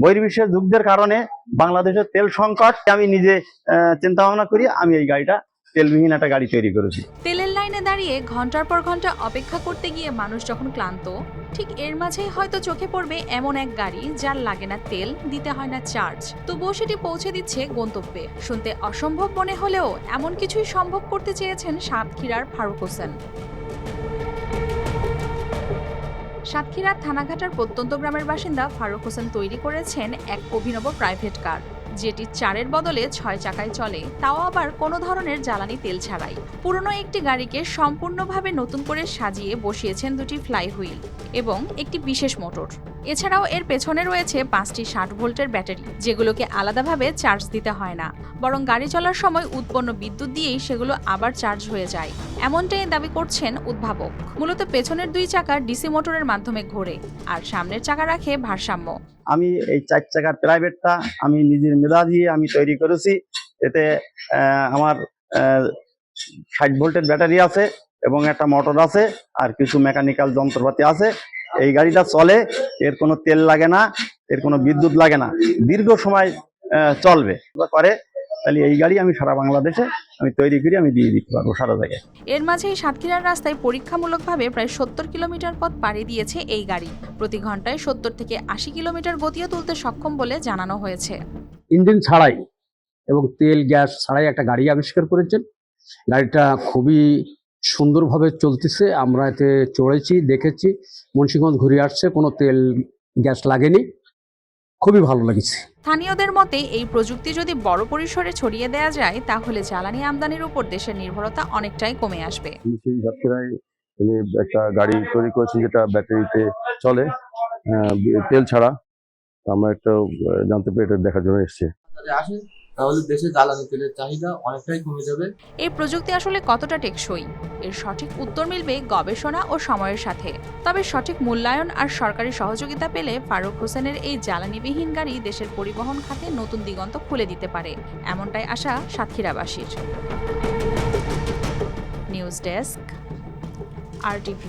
বহির্বিশ্বের যুদ্ধের কারণে বাংলাদেশের তেল সংকট আমি নিজে চিন্তা ভাবনা করি আমি এই গাড়িটা তেলবিহীন একটা গাড়ি তৈরি করেছি। তেলের লাইনে দাঁড়িয়ে ঘন্টার পর ঘন্টা অপেক্ষা করতে গিয়ে মানুষ যখন ক্লান্ত, ঠিক এর মাঝেই হয়তো চোখে পড়বে এমন এক গাড়ি যার লাগে না তেল, দিতে হয় না চার্জ, তবুও সেটি পৌঁছে দিচ্ছে গন্তব্যে। শুনতে অসম্ভব মনে হলেও এমন কিছুই সম্ভব করতে চেয়েছেন সাতক্ষীরার ফারুক হোসেন। সাতক্ষীরার থানাঘাটার প্রত্যন্ত গ্রামের বাসিন্দা ফারুক হোসেন তৈরি করেছেন এক অভিনব প্রাইভেট কার, যেটি 4-এর বদলে 6 চাকায় চলে, তাও আবার কোনো ধরনের জ্বালানি তেল ছাড়াই। পুরনো একটি গাড়িকে সম্পূর্ণভাবে নতুন করে সাজিয়ে বসিয়েছেন দুটি ফ্লাই হুইল এবং একটি বিশেষ মোটর। এছাড়াও এর পেছনে রয়েছে 5টি 60 ভোল্টের ব্যাটারি, যেগুলোকে আলাদাভাবে চার্জ দিতে হয় না, বরং গাড়ি চলার সময় উৎপন্ন বিদ্যুৎ দিয়েই সেগুলো আবার চার্জ হয়ে যায়। এমনটাই দাবি করছেন উদ্ভাবক। মূলত পেছনের 2 চাকা ডিসি মোটরের মাধ্যমে ঘোরে আর সামনের চাকা রাখে ভারসাম্য। আমি এই 4 চাকার প্রাইভেটটা আমি নিজের মেধা দিয়ে আমি তৈরি করেছি। এতে আমার 60 ভোল্টের ব্যাটারি আছে এবং একটা মোটর আছে আর কিছু মেকানিক্যাল যন্ত্রপাতি আছে। এই গাড়িটা চলে, এর কোনো তেল লাগে না, এর কোনো বিদ্যুৎ লাগে না, দীর্ঘ সময় চলবে করে। তাহলে এই গাড়ি আমি সারা বাংলাদেশে আমি তৈরি করি, আমি দিয়ে দিতে পারবো সারা জায়গায়। এর মাঝেই সাতক্ষীরার রাস্তায় পরীক্ষামূলকভাবে প্রায় 70 কিলোমিটার পথ পাড়ি দিয়েছে এই গাড়ি। প্রতি ঘন্টায় 70 থেকে 80 কিলোমিটার গতিও তুলতে সক্ষম বলে জানানো হয়েছে। ইঞ্জিন ছাড়াই এবং তেল গ্যাস ছাড়াই একটা গাড়ি আবিষ্কার করেছেন। গাড়িটা খুবই সুন্দরভাবে চলতেছে, আমরা এতে চড়েছি, দেখেছি, মুন্সিগঞ্জ ঘুরে আসছে, কোনো তেল গ্যাস লাগেনি, খুবই ভালো লেগেছে। স্থানীয়দের মতে এই প্রযুক্তি যদি বড় পরিসরে ছড়িয়ে দেওয়া যায় তাহলে জ্বালানি আমদানির উপর দেশের নির্ভরতা অনেকটাই কমে আসবে। সেই সাতক্ষীরায় তিনি একটা গাড়ি তৈরি করেছেন যেটা ব্যাটারিতে চলে, তেল ছাড়া। আমরা একটা জানতে পেরে এটা দেখার জন্য এসেছি। তাহলে দেশে জ্বালানি তেলের চাহিদা অনেকটাই কমে যাবে। এই প্রযুক্তি আসলে কতটা টেকসই, এর সঠিক উত্তর মিলবে গবেষণা ও সময়ের সাথে। তবে সঠিক মূল্যায়ন আর সরকারি সহযোগিতা পেলে ফারুক হোসেনের এই জ্বালানিবিহীন গাড়ি দেশের পরিবহন খাতে নতুন দিগন্ত খুলে দিতে পারে, এমনটাই আশা সাতক্ষীরাবাসীর। News desk, RTV।